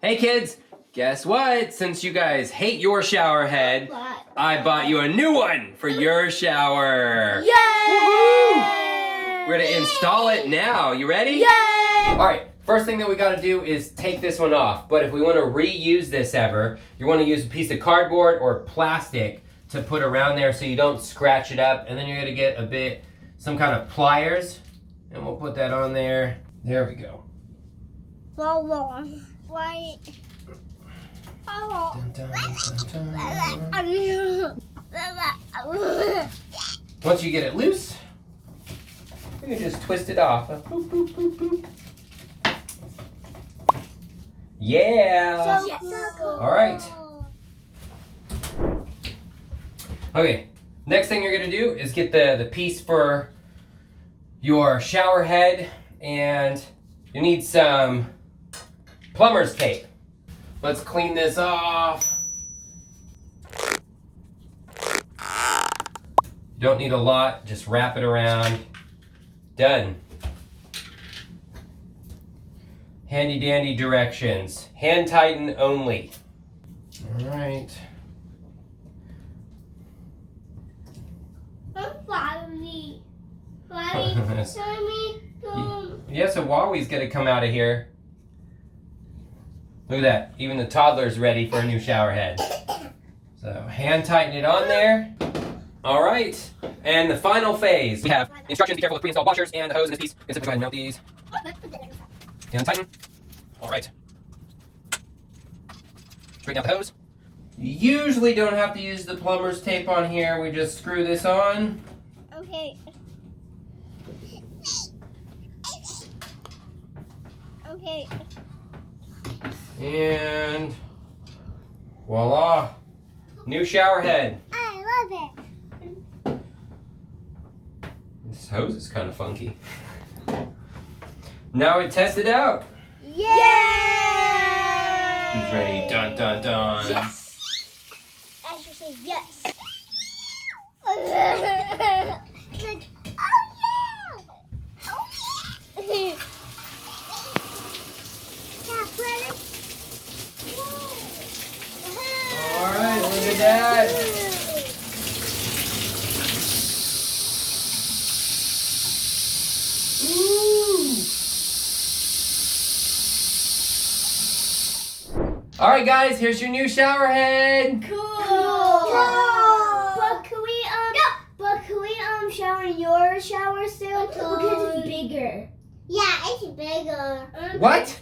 Hey kids, guess what? Since you guys hate your shower head, I bought you a new one for your shower. Yay! Woohoo! We're gonna install it now. You ready? Yay! Alright, first thing that we gotta do is take this one off. But if we wanna reuse this ever, you wanna use a piece of cardboard or plastic to put around there so you don't scratch it up. And then you're gonna get some kind of pliers. And we'll put that on there. There we go. Wait. Dun, dun, dun, dun. Once you get it loose, you can just twist it off. Boop, boop, boop, boop. Yeah! All right. Okay, next thing you're gonna do is get the piece for your shower head, and you need some plumber's tape. Let's clean this off. You don't need a lot, just wrap it around. Done. Handy dandy directions. Hand tighten only. All right. Yeah, so Wowie's gonna come out of here. Look at that. Even the toddler's ready for a new shower head. So hand tighten it on there. All right. And the final phase. We have instructions. Be careful with pre-installed washers and the hose in this piece. You can simply go ahead and mount these. Hand tighten. All right. Straighten out the hose. You usually don't have to use the plumber's tape on here. We just screw this on. Okay. Okay. And voila. New shower head. I love it. This hose is kind of funky. Now we test it out. Yay! Who's ready? Dun dun dun. Yes. I should say yes. Like, oh yeah! Oh yeah! All right, look at that. All right, guys, here's your new shower head. Cool. But can we shower in your shower still? Because it's bigger. Yeah, it's bigger. What?